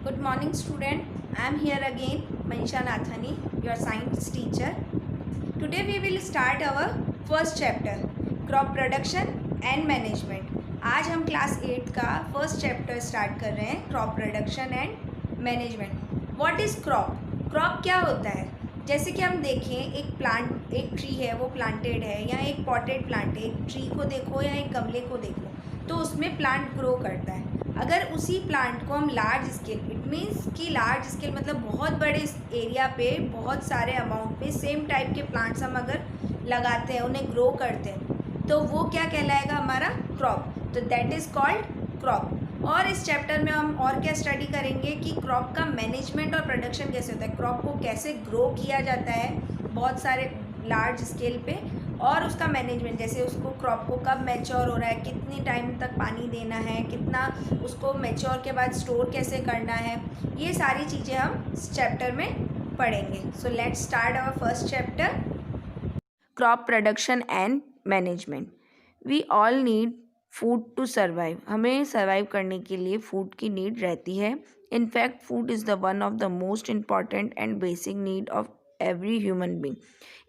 Good morning, student. I am here again, Manisha Nathani, your science teacher. Today we will start our first chapter, crop production and management. आज हम class 8 का first chapter start कर रहे हैं, crop production and management. What is crop? Crop क्या होता है? जैसे कि हम देखें, एक ट्री है, वो प्लांटेड है, या एक पॉटेड प्लांट है. एक ट्री को देखो या एक गमले को देखो, तो उसमें प्लांट ग्रो करता है. अगर उसी प्लांट को हम लार्ज स्केल, इट मीन्स कि लार्ज स्केल मतलब बहुत बड़े एरिया पे बहुत सारे अमाउंट पे सेम टाइप के प्लांट्स हम अगर लगाते हैं, उन्हें ग्रो करते हैं, तो वो क्या कहलाएगा? हमारा क्रॉप. तो दैट इज़ कॉल्ड क्रॉप. और इस चैप्टर में हम और क्या स्टडी करेंगे कि क्रॉप का मैनेजमेंट और प्रोडक्शन कैसे होता है, क्रॉप को कैसे ग्रो किया जाता है बहुत सारे लार्ज स्केल पे, और उसका मैनेजमेंट, जैसे उसको क्रॉप को कब मैच्योर हो रहा है, कितनी टाइम तक पानी देना है, कितना उसको मैच्योर के बाद स्टोर कैसे करना है, ये सारी चीज़ें हम इस चैप्टर में पढ़ेंगे. So let's start our first chapter, crop production and management. We all need food to survive. हमें सर्वाइव करने के लिए फूड की नीड रहती है. In fact food is the one of the most important and basic need of every human being.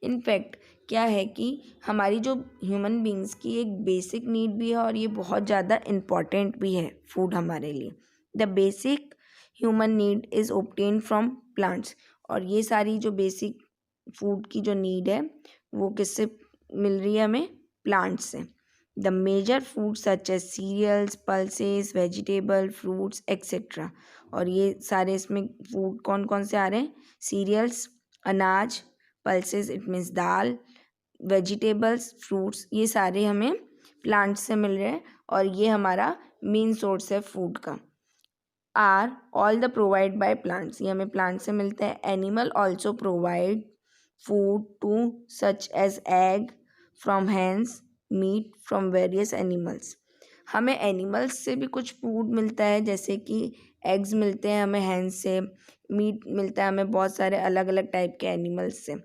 In fact क्या है कि हमारी जो ह्यूमन बींग्स की एक बेसिक नीड भी है और ये बहुत ज़्यादा इम्पॉर्टेंट भी है फूड हमारे लिए. The basic human need is obtain from plants. और ये सारी जो बेसिक फूड की जो नीड है वो किससे मिल रही है? हमें प्लांट्स से. The major food such as cereals, pulses, vegetable, fruits etcetera. और ये सारे इसमें फूड कौन कौन से आ रहे हैं? सीरियल्स अनाज, pulses it means dal, vegetables fruits, ये सारे हमें प्लांट से मिल रहे हैं और ये हमारा मेन सोर्स है फूड का. Are all the provide by plants, ये हमें प्लांट से मिलते हैं. Animal also provide food to such as egg from hens, meat from various animals. हमें एनिमल्स से भी कुछ फूड मिलता है, जैसे कि एग्स मिलते हैं हमें हैंस से, मीट मिलता है हमें बहुत सारे अलग अलग टाइप के एनिमल्स से.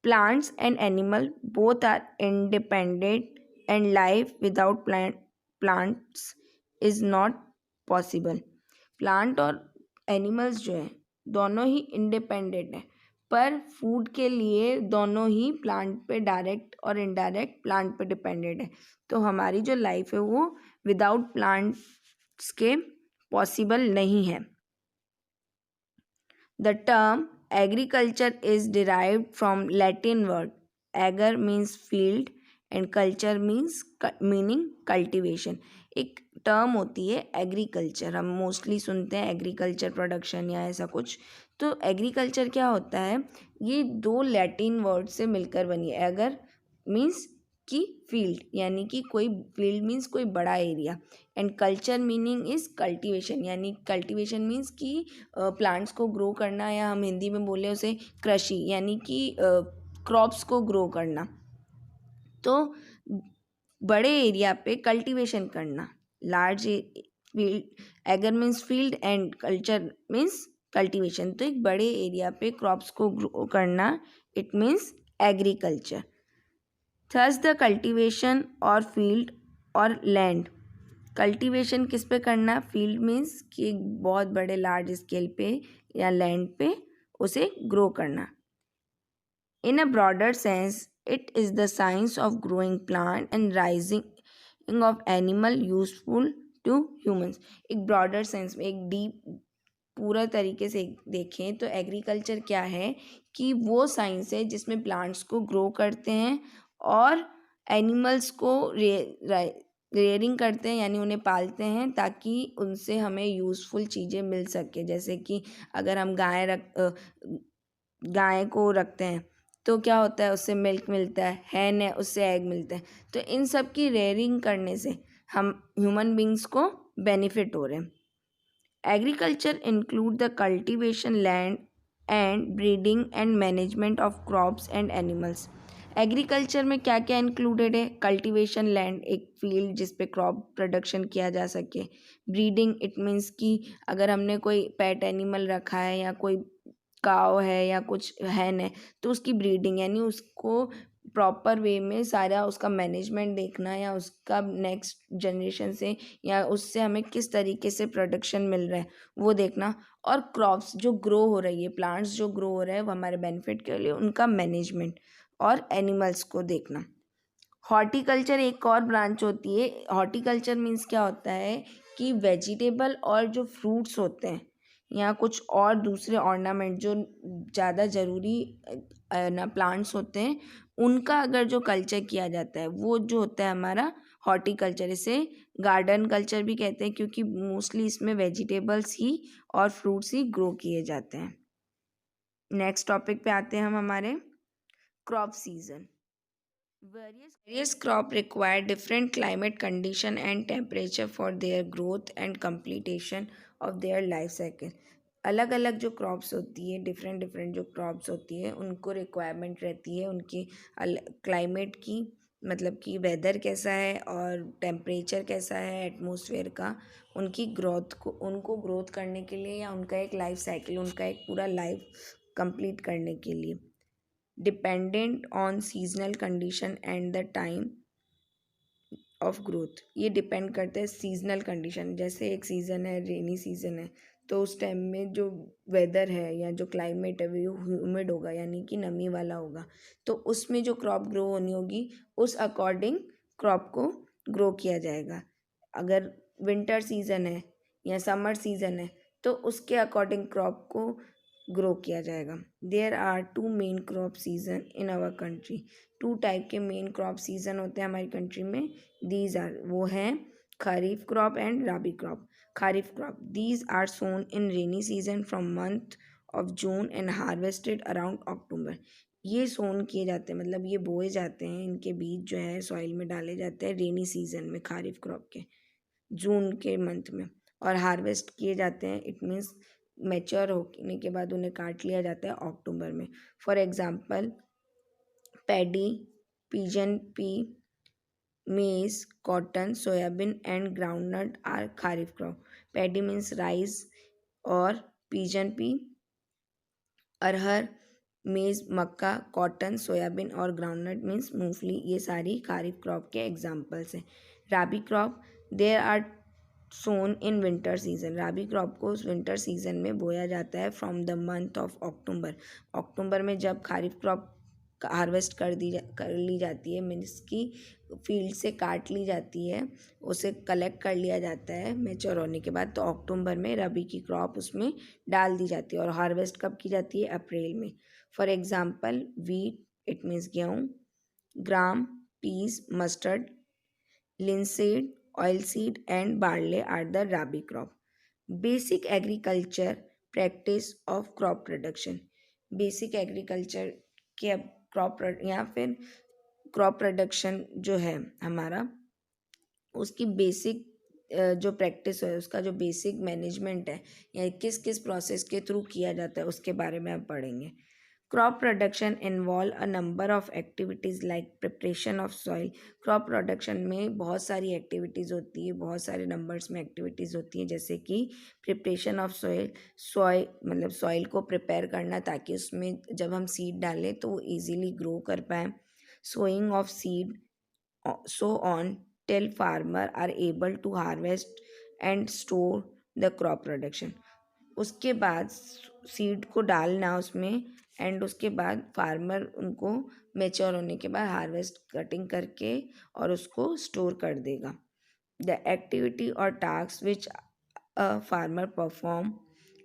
Plants and animal both are independent and life without plants is not possible. Plant और एनिमल्स जो हैं दोनों ही इंडिपेंडेंट हैं, पर फूड के लिए दोनों ही प्लांट पे डायरेक्ट और इनडायरेक्ट प्लांट पे डिपेंडेंट है. तो हमारी जो लाइफ है वो विदाउट प्लांट्स के पॉसिबल नहीं है. The term agriculture is derived from Latin word. Ager means field and culture meaning cultivation. एक टर्म होती है एग्रीकल्चर, हम मोस्टली सुनते हैं एग्रीकल्चर प्रोडक्शन या ऐसा कुछ. तो एग्रीकल्चर क्या होता है? ये दो लैटिन वर्ड से मिलकर बनी है. एगर मीन्स कि फील्ड, यानी कि कोई फील्ड मीन्स कोई बड़ा area, and culture meaning is cultivation, यानी कल्टीवेशन मीन्स कि प्लांट्स को ग्रो करना, या हम हिंदी में बोले उसे कृषि, यानी कि क्रॉप्स को ग्रो करना. तो बड़े एरिया पे कल्टीवेशन करना, large field, ager means field and culture means cultivation. तो एक बड़े एरिया पे क्रॉप्स को ग्रो करना, it means agriculture. Thus the cultivation और फील्ड और लैंड. कल्टीवेशन किस पे करना? फील्ड मीन्स कि एक बहुत बड़े लार्ज स्केल पे या लैंड पे उसे ग्रो करना. In a broader sense it is the science of growing plant and rising of animal useful to humans. एक ब्रॉडर सेंस में, एक डीप पूरा तरीके से देखें तो एग्रीकल्चर क्या है कि वो साइंस है जिसमें प्लांट्स को ग्रो करते हैं और एनिमल्स को रेयरिंग करते हैं, यानी उन्हें पालते हैं ताकि उनसे हमें यूज़फुल चीज़ें मिल सके. जैसे कि अगर हम गाय को रखते हैं तो क्या होता है? उससे मिल्क मिलता है, हैन है उससे एग मिलता है. तो इन सब की रेयरिंग करने से हम ह्यूमन बींग्स को बेनिफिट हो रहे हैं. Agriculture include the cultivation land and breeding and management of crops and animals. Agriculture में क्या क्या इंक्लूडेड है? कल्टीवेशन लैंड, एक फील्ड जिस पे क्रॉप प्रोडक्शन किया जा सके. ब्रीडिंग, इट मीन्स कि अगर हमने कोई पेट एनिमल रखा है या कोई काव है या कुछ हैन है तो उसकी ब्रीडिंग, यानी उसको प्रॉपर वे में सारा उसका मैनेजमेंट देखना, या उसका नेक्स्ट जनरेशन से या उससे हमें किस तरीके से प्रोडक्शन मिल रहा है वो देखना। और क्रॉप्स जो ग्रो हो रही है, प्लांट्स जो ग्रो हो रहे हैं वो हमारे बेनिफिट के लिए, उनका मैनेजमेंट, और एनिमल्स को देखना। हॉर्टिकल्चर एक और ब्रांच होती है। हॉर्टिकल्चर मीन्स क्या होता है कि वेजिटेबल और जो फ्रूट्स होते हैं या कुछ और दूसरे ऑर्नामेंट जो ज़्यादा ज़रूरी ना प्लांट्स होते हैं, उनका अगर जो कल्चर किया जाता है वो जो होता है हमारा हॉर्टिकल्चर। इसे गार्डन कल्चर भी कहते हैं, क्योंकि मोस्टली इसमें वेजिटेबल्स ही और फ्रूट्स ही ग्रो किए जाते हैं। नेक्स्ट टॉपिक पे आते हैं हम हमारे crop season. Various crop require different climate condition and temperature for their growth and completion of their life cycle. अलग अलग जो क्रॉप्स होती है, डिफरेंट डिफरेंट जो क्रॉप्स होती है, उनको रिक्वायरमेंट रहती है उनकी क्लाइमेट की, मतलब कि वेदर कैसा है और टेम्परेचर कैसा है एटमॉस्फेयर का, उनकी ग्रोथ को, उनको ग्रोथ करने के लिए, या उनका एक लाइफ साइकिल, उनका एक पूरा लाइफ कंप्लीट करने के लिए, dependent on seasonal condition and the time of growth. ये डिपेंड करता है सीजनल कंडीशन। जैसे एक सीज़न है, रेनी सीज़न है, तो उस टाइम में जो वेदर है या जो क्लाइमेट है वो ह्यूमिड होगा, यानी कि नमी वाला होगा, तो उसमें जो क्रॉप ग्रो होनी होगी उस अकॉर्डिंग क्रॉप को ग्रो किया जाएगा। अगर विंटर सीज़न है या समर सीज़न है तो उसके अकॉर्डिंग क्रॉप को ग्रो किया जाएगा। There are two main crop season in our country. Two type के मेन क्रॉप सीजन होते हैं हमारी कंट्री में। दीज आर, वो हैं kharif crop and rabi crop. Kharif crop, these are sown in rainy season from month of June and harvested around October. ये sown किए जाते हैं, मतलब ये बोए जाते हैं, इनके बीज जो है सॉइल में डाले जाते हैं रेनी सीजन में, खरीफ क्रॉप के जून के मंथ में, और हार्वेस्ट किए जाते हैं, इट मीन्स मैच्योर होने के बाद उन्हें काट लिया जाता है अक्टूबर में। For example paddy, pigeon pea, maize, cotton, soybean and groundnut are kharif crop. Paddy means rice, और पिजन पी अरहर, मेज मक्का, कॉटन सोयाबीन, और ग्राउंडनट मीन्स मूंगफली। ये सारी खरीफ क्रॉप के एग्जाम्पल्स हैं। Rabi crop, there are sown in winter season. Rabi crop को विंटर सीजन में बोया जाता है from the month of October. October में जब खरीफ क्रॉप हार्वेस्ट कर ली जाती है, मीन्स की फील्ड से काट ली जाती है, उसे कलेक्ट कर लिया जाता है मैच्योर होने के बाद, तो अक्टूबर में रबी की क्रॉप उसमें डाल दी जाती है। और हार्वेस्ट कब की जाती है? अप्रैल में। For example wheat, it means गेहूँ, gram, peas, mustard, linseed, oilseed and barley are the rabi crop. Basic agriculture practice of crop production. Basic agriculture के क्रॉप या फिर क्रॉप प्रोडक्शन जो है हमारा, उसकी बेसिक जो प्रैक्टिस है, उसका जो बेसिक मैनेजमेंट है, या किस किस प्रोसेस के थ्रू किया जाता है, उसके बारे में आप पढ़ेंगे। Crop production involve a number of activities like preparation of soil. Crop production में बहुत सारी एक्टिविटीज़ होती है, बहुत सारे नंबर्स में एक्टिविटीज़ होती हैं, जैसे कि प्रिपरेशन ऑफ सॉइल मतलब सॉइल को प्रिपेयर करना, ताकि उसमें जब हम सीड डालें तो वो ईजीली ग्रो कर पाएँ। Sowing of seed, so on till farmer are able to harvest and store the crop production. उसके बाद सीड को डालना उसमें, एंड उसके बाद फार्मर उनको मेच्योर होने के बाद हार्वेस्ट कटिंग करके और उसको स्टोर कर देगा। द एक्टिविटी और task which a farmer perform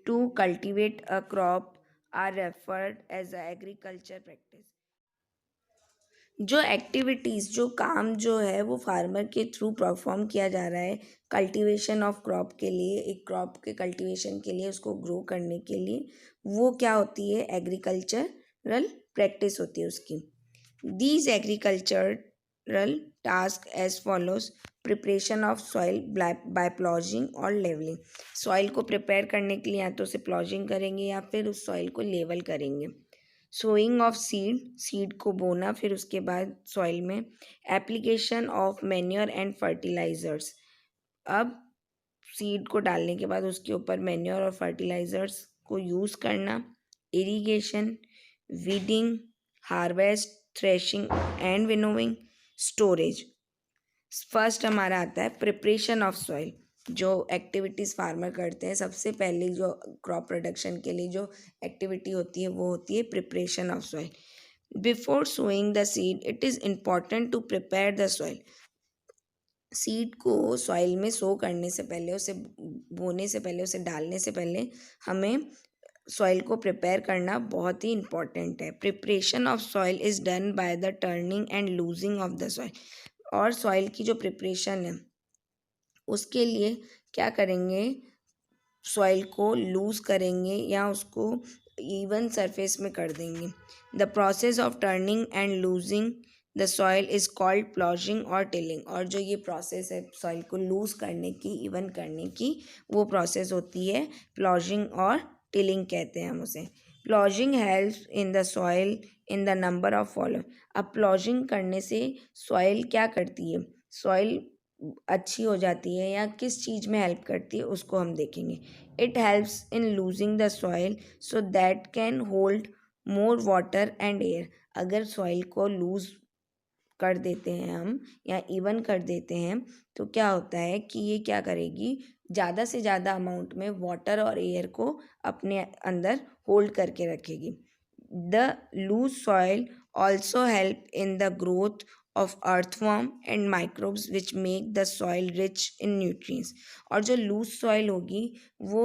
to cultivate a crop are referred as a agriculture practice. जो एक्टिविटीज़, जो काम जो है वो फार्मर के थ्रू परफॉर्म किया जा रहा है कल्टीवेशन ऑफ क्रॉप के लिए, एक क्रॉप के कल्टीवेशन के लिए, उसको ग्रो करने के लिए, वो क्या होती है? एग्रीकल्चरल प्रैक्टिस होती है उसकी। These agricultural task as follows: preparation of soil by ploughing और लेवलिंग। सॉइल को प्रिपेयर करने के लिए या तो उसे प्लॉजिंग करेंगे या फिर उस सॉइल को लेवल करेंगे। सोइंग ऑफ सीड, सीड को बोना, फिर उसके बाद सॉइल में। Application of manure and fertilisers, अब सीड को डालने के बाद उसके ऊपर मैन्योर और फर्टिलाइजर्स को यूज़ करना। Irrigation, weeding, harvest, threshing and winnowing, storage. First हमारा आता है प्रिपरेशन ऑफ सॉइल। जो एक्टिविटीज़ फार्मर करते हैं, सबसे पहले जो क्रॉप प्रोडक्शन के लिए जो एक्टिविटी होती है वो होती है preparation of soil. Before sowing the seed it is important to prepare the soil. Seed को सॉइल में सो करने से पहले, उसे बोने से पहले, उसे डालने से पहले हमें सॉइल को प्रिपेयर करना बहुत ही इम्पॉर्टेंट है। Preparation of soil is done by the turning and losing of the soil. और सॉइल की जो प्रिपरेशन है उसके लिए क्या करेंगे, सॉइल को लूज़ करेंगे या उसको इवन सरफेस में कर देंगे। The process of turning and loosing the soil is called ploughing और टिलिंग। और जो ये प्रोसेस है सॉइल को लूज़ करने की, इवन करने की, वो प्रोसेस होती है प्लॉजिंग और टिलिंग कहते हैं हम उसे। Ploughing helps in the soil in the number of follow. अब प्लॉजिंग करने से सॉइल क्या करती है, सॉइल अच्छी हो जाती है या किस चीज़ में हेल्प करती है उसको हम देखेंगे। It helps in losing the soil so that can hold more water and air. अगर सॉइल को लूज़ कर देते हैं हम या इवन कर देते हैं तो क्या होता है कि ये क्या करेगी, ज़्यादा से ज़्यादा अमाउंट में वाटर और एयर को अपने अंदर होल्ड करके रखेगी। The loose soil also help in the growth of earthworm and microbes which make the soil rich in nutrients। और जो लूज सॉइल होगी वो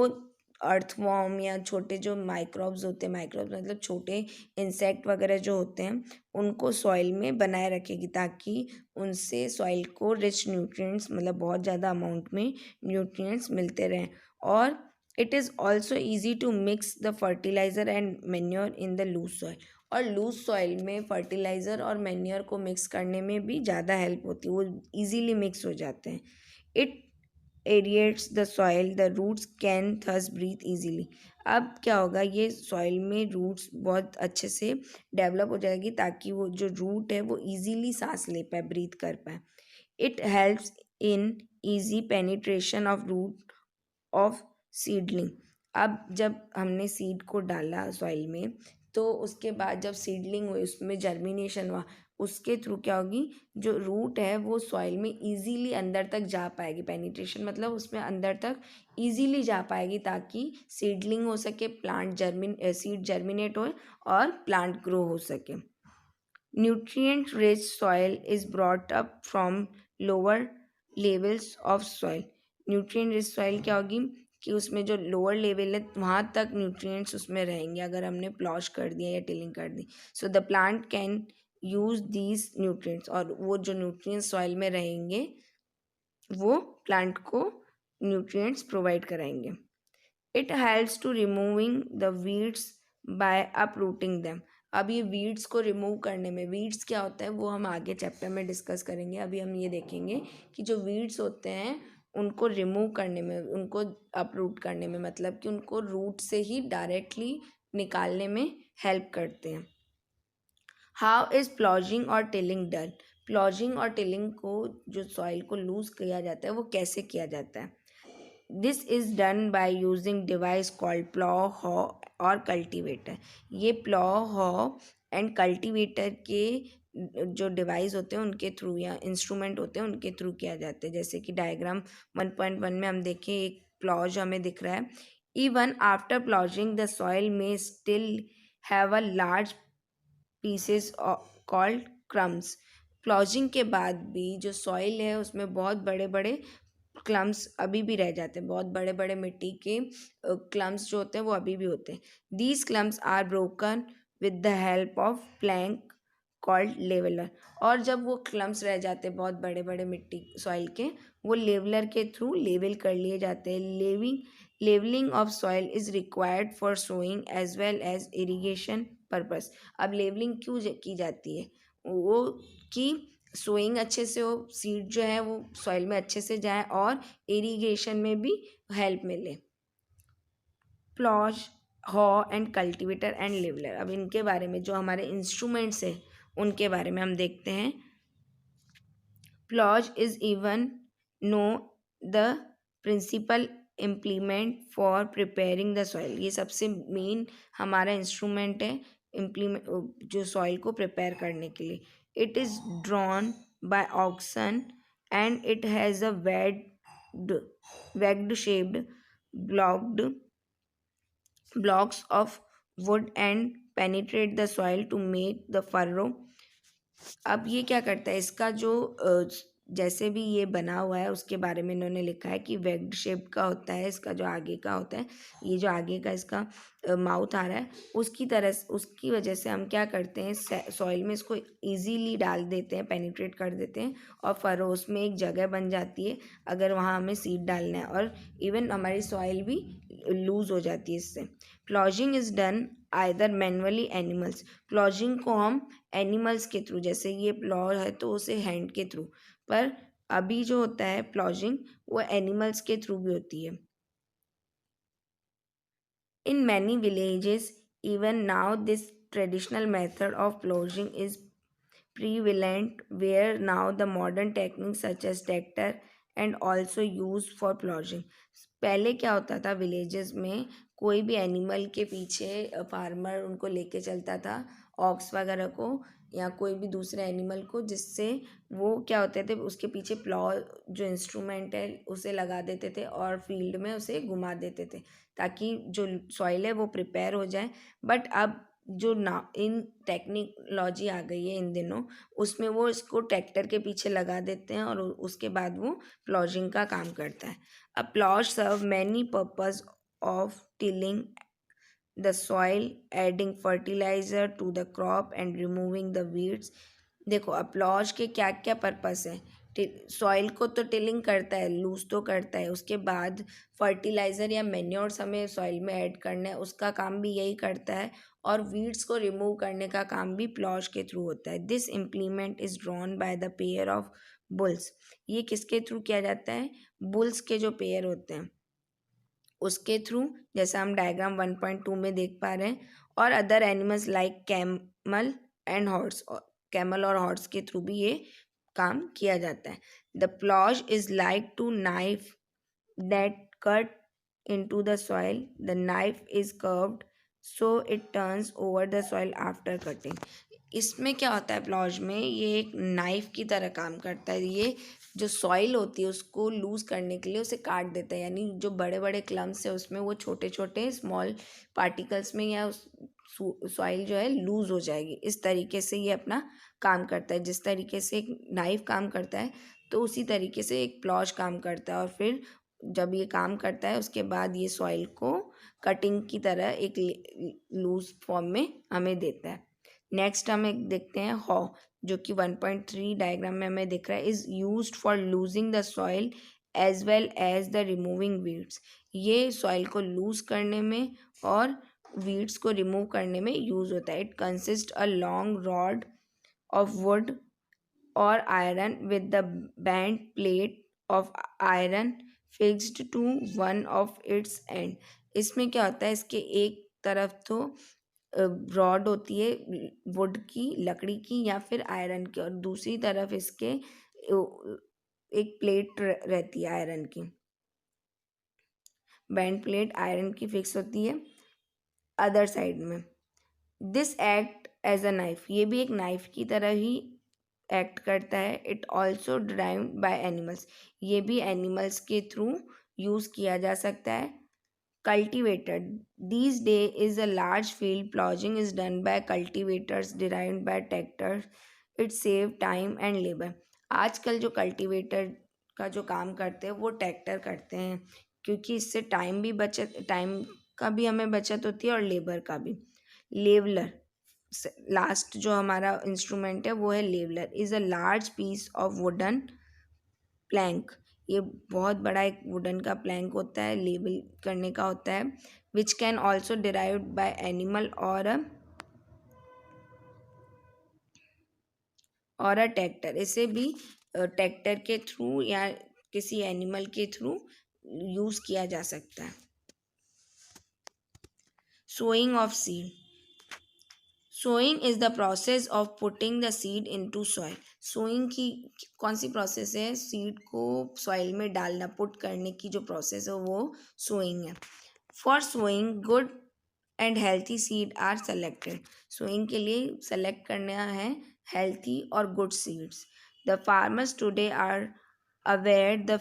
अर्थवॉर्म या छोटे जो माइक्रोब्स होते हैं, माइक्रोब्स मतलब छोटे इंसेक्ट वगैरह जो होते हैं, उनको सॉइल में बनाए रखेगी ताकि उनसे सॉइल को रिच न्यूट्रिएंट्स मतलब बहुत ज़्यादा अमाउंट में न्यूट्रिएंट्स मिलते रहें। और it is also easy to mix the fertiliser and manure in the loose soil. और लूज सॉइल में फर्टिलाइज़र और मैन्योर को मिक्स करने में भी ज़्यादा हेल्प होती है, वो ईजीली मिक्स हो जाते हैं। It aerates the soil, the roots can thus breathe easily. अब क्या होगा, ये सॉइल में रूट्स बहुत अच्छे से डेवलप हो जाएगी ताकि वो जो रूट है वो ईजीली सांस ले पाए, ब्रीथ कर पाए। It helps in easy penetration of root of seedling. अब जब हमने सीड को डाला सॉइल में तो उसके बाद जब सीडलिंग हुई, उसमें जर्मिनेशन हुआ, उसके थ्रू क्या होगी, जो रूट है वो सॉइल में इजीली अंदर तक जा पाएगी। पेनिट्रेशन मतलब उसमें अंदर तक इजीली जा पाएगी ताकि सीडलिंग हो सके, सीड जर्मिनेट हो और प्लांट ग्रो हो सके। Nutrient rich soil is brought up from lower levels of soil. Nutrient rich soil क्या होगी कि उसमें जो लोअर लेवल है वहाँ तक न्यूट्रिएंट्स उसमें रहेंगे अगर हमने प्लॉश कर दिया या टिलिंग कर दी। So the plant can use these nutrients. और वो जो न्यूट्रिएंट्स सॉइल में रहेंगे वो प्लांट को न्यूट्रिएंट्स प्रोवाइड कराएंगे। It helps to removing the weeds by uprooting them. अब ये वीड्स को रिमूव करने में, वीड्स क्या होता है वो हम आगे चैप्टर में डिस्कस करेंगे। अभी हम ये देखेंगे कि जो वीड्स होते हैं उनको रिमूव करने में, उनको अपरूट करने में, मतलब कि उनको रूट से ही डायरेक्टली निकालने में हेल्प करते हैं। हाउ इज़ प्लॉजिंग और टिलिंग डन। प्लॉजिंग और टिलिंग को, जो सॉइल को लूज किया जाता है, वो कैसे किया जाता है। This is done by using device called plough, हॉ और कल्टीवेटर। ये प्लॉ, हॉ एंड कल्टीवेटर के जो डिवाइस होते हैं उनके थ्रू या इंस्ट्रूमेंट होते हैं उनके थ्रू किया जाता है। जैसे कि डायग्राम 1.1 में हम देखें, एक प्लॉ जो हमें दिख रहा है। Even after ploughing the soil में still have a large pieces called crumbs. Ploughing के बाद भी जो सॉइल है उसमें बहुत बड़े बड़े क्लम्स अभी भी रह जाते हैं, बहुत बड़े बड़े मिट्टी के क्लम्स जो होते हैं वो अभी भी होते हैं। These clumps are broken with the help of plank called leveller. और जब वो क्लम्स रह जाते हैं बहुत बड़े बड़े मिट्टी सॉइल के, वो लेवलर के थ्रू लेवल कर लिए जाते हैं। Levelling of soil is required for sowing as well as irrigation purpose. अब लेवलिंग क्यों की जाती है, वो कि सोइंग अच्छे से हो, सीड जो है वो सॉइल में अच्छे से जाए और इरीगेशन में भी हेल्प मिले। प्लॉज, हॉ एंड कल्टीवेटर एंड लेवलर। अब इनके बारे में, जो हमारे इंस्ट्रूमेंट्स हैं उनके बारे में हम देखते हैं। Ploughs is even no the principal implement for preparing the soil. ये सबसे मेन हमारा इंस्ट्रूमेंट है इम्प्लीमेंट जो सॉइल को प्रिपेयर करने के लिए. It is drawn by oxen and it has a वेग्ड shaped blocked blocks of wood and penetrate the soil to make the furrow. अब ये क्या करता है, इसका जो जैसे भी ये बना हुआ है उसके बारे में इन्होंने लिखा है कि वेग्ड शेप का होता है, इसका जो आगे का होता है, ये जो आगे का इसका माउथ आ रहा है, उसकी तरह उसकी वजह से हम क्या करते हैं, सॉइल में इसको इजीली डाल देते हैं, पेनिट्रेट कर देते हैं और फरो उसमें एक जगह बन जाती है अगर वहाँ हमें सीड डालना है, और इवन हमारी सॉइल भी लूज़ हो जाती है इससे. Ploughing is done either manually animals. Ploughing को हम एनिमल्स के थ्रू, जैसे ये प्लॉ है तो उसे हैंड के थ्रू, पर अभी जो होता है प्लॉजिंग वो एनिमल्स के थ्रू भी होती है. In many villages even now this traditional method of ploughing is prevalent where now the modern techniques such as tractor and also used for plowing. पहले क्या होता था विलेजेस में, कोई भी एनिमल के पीछे फार्मर उनको लेके चलता था, ऑक्स वगैरह को या कोई भी दूसरे एनिमल को, जिससे वो क्या होते थे उसके पीछे प्लॉ जो इंस्ट्रूमेंट है उसे लगा देते थे और फील्ड में उसे घुमा देते थे ताकि जो सॉइल है वो प्रिपेयर हो जाए. बट अब जो ना इन टेक्नोलॉजी आ गई है इन दिनों, उसमें वो इसको ट्रैक्टर के पीछे लगा देते हैं और उसके बाद वो प्लॉजिंग का काम करता है. A ploughs serve many purpose of tilling the soil, adding fertiliser to the crop and removing the weeds. देखो अपलॉज के क्या क्या पर्पस है. सॉइल को तो टिलिंग करता है, लूज तो करता है, उसके बाद फर्टिलाइज़र या मेन्योर्स हमें सॉइल में ऐड करना है, उसका काम भी यही करता है, और वीड्स को रिमूव करने का काम भी प्लॉज के थ्रू होता है. This implement is drawn by the pair of bulls. ये किसके थ्रू किया जाता है, बुल्स के जो पेयर होते हैं उसके थ्रू, जैसा हम डायग्राम 1.2 में देख पा रहे हैं, और other animals like camel and horse. Camel और हॉर्स के थ्रू भी ये काम किया जाता है. The ploughs is like to knife that cut into the soil. The knife is curved so it turns over the soil after cutting. इसमें क्या होता है प्लॉज में, ये एक नाइफ की तरह काम करता है. ये जो सॉइल होती है उसको लूज़ करने के लिए उसे काट देता है, यानी जो बड़े बड़े क्लम्स है उसमें वो छोटे छोटे स्मॉल पार्टिकल्स में या सॉइल जो है लूज़ हो जाएगी. इस तरीके से ये अपना काम करता है. जिस तरीके से एक नाइफ काम करता है तो उसी तरीके से एक प्लॉज काम करता है, और फिर जब ये काम करता है उसके बाद ये सॉइल को कटिंग की तरह एक लूज फॉर्म में हमें देता है. नेक्स्ट हम एक देखते हैं हॉ, जो कि 1.3 डायग्राम में हमें दिख रहा है. Is used for loosing the soil as well as the removing weeds. ये सॉइल को लूज करने में और वीड्स को रिमूव करने में यूज़ होता है. It consist a long rod of wood और iron with the band plate of iron fixed to one of its end. इसमें क्या होता है, इसके एक तरफ तो रॉड होती है वुड की, लकड़ी की या फिर आयरन की, और दूसरी तरफ इसके एक प्लेट रहती है आयरन की. बैंड प्लेट आयरन की फिक्स होती है अदर साइड में. This act as a knife. ये भी एक नाइफ की तरह ही एक्ट करता है. It also derived by animals. ये भी एनिमल्स के थ्रू यूज़ किया जा सकता है. Cultivator. These day is a large field. Ploughing is done by cultivators derived by tractors. It save time and labor. आजकल जो कल्टीवेटर का जो काम करते हैं वो ट्रैक्टर करते हैं, क्योंकि इससे टाइम का भी हमें बचत होती है और लेबर का भी. लेवलर. लास्ट जो हमारा इंस्ट्रूमेंट है वो है leveller. Is a large piece of wooden plank. ये बहुत बड़ा एक वुडन का प्लैंक होता है, लेबल करने का होता है. Which can also derived bye animal और अ ट्रैक्टर. इसे भी ट्रैक्टर के थ्रू या किसी एनिमल के थ्रू यूज़ किया जा सकता है. Sowing of seed. Sowing is the process of putting the seed into soil. Sowing की कौन सी प्रोसेस है, सीड को सॉइल में डालना, पुट करने की जो प्रोसेस है वो सोइंग है. For sowing good and healthy seed are selected. Sowing के लिए सेलेक्ट करना है हेल्थी और good seeds. The farmers today are aware the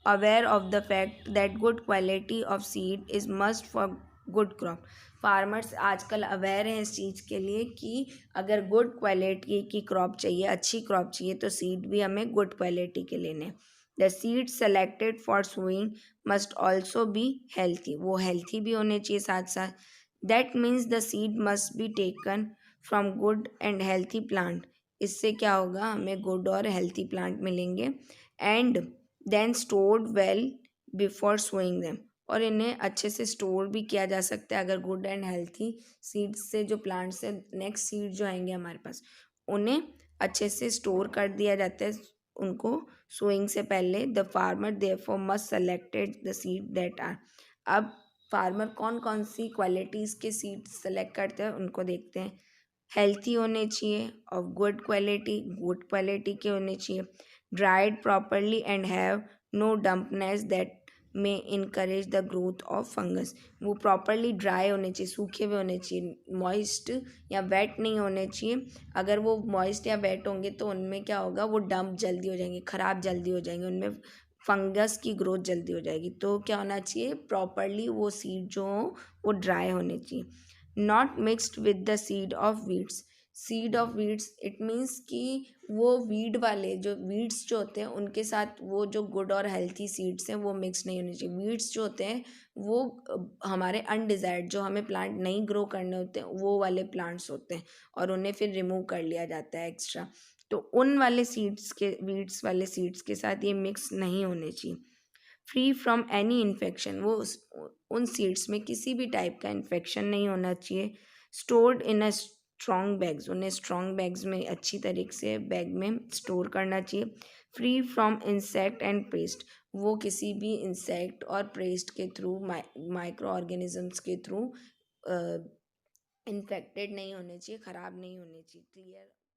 aware of the fact that good quality of seed is must for good crop। Farmers आजकल aware हैं इस चीज़ के लिए कि अगर गुड क्वालिटी की क्रॉप चाहिए, अच्छी क्रॉप चाहिए, तो सीड भी हमें गुड क्वालिटी के लेने। The seed selected for sowing must also be healthy, वो हेल्थी भी होने चाहिए साथ साथ। That means the seed must be taken from good and healthy plant. इससे क्या होगा, हमें गुड और हेल्थी प्लांट मिलेंगे। And then stored well before sowing them, और इन्हें अच्छे से स्टोर भी किया जा सकता है अगर गुड एंड हेल्थी सीड्स से, जो प्लांट से नेक्स्ट सीड जो आएंगे हमारे पास, उन्हें अच्छे से स्टोर कर दिया जाता है उनको सोइंग से पहले। The farmer therefore must selected the seed that are. अब फार्मर कौन कौन सी क्वालिटीज़ के सीड सेलेक्ट करते हैं उनको देखते हैं। हेल्थी होने चाहिए और गुड क्वालिटी के होने चाहिए। Dried properly and have no dampness that में encourage the growth of fungus. वो प्रॉपरली ड्राई होने चाहिए, सूखे हुए होने चाहिए, मॉइस्ट या वेट नहीं होने चाहिए। अगर वो मॉइस्ट या वेट होंगे तो उनमें क्या होगा, वो डंप जल्दी हो जाएंगे, ख़राब जल्दी हो जाएंगे, उनमें फंगस की ग्रोथ जल्दी हो जाएगी। तो क्या होना चाहिए, प्रॉपरली वो सीड जो हो वो ड्राई होने चाहिए। Not mixed with the seed of weeds. Seed of weeds it means कि वो वीड वाले जो वीड्स जो होते हैं उनके साथ वो जो गुड और हेल्थी सीड्स हैं वो मिक्स नहीं होने चाहिए। वीड्स जो होते हैं वो हमारे अनडिज़ायर्ड, जो हमें प्लांट नहीं ग्रो करने होते हैं, वो वाले प्लांट्स होते हैं और उन्हें फिर रिमूव कर लिया जाता है एक्स्ट्रा। तो उन वाले सीड्स के, वीड्स वाले सीड्स के साथ ये मिक्स नहीं होने चाहिए। फ्री फ्रॉम एनी इन्फेक्शन, वो उन सीड्स में किसी भी टाइप का इन्फेक्शन नहीं होना चाहिए। Stored in a strong bags, उन्हें स्ट्रॉन्ग बैग्स में अच्छी तरीके से बैग में स्टोर करना चाहिए। Free from insect and paste, वो किसी भी इंसेक्ट और पेस्ट के थ्रू, माइक्रो ऑर्गेनिजम्स के थ्रू इन्फेक्टेड नहीं होने चाहिए, ख़राब नहीं होने चाहिए। क्लियर।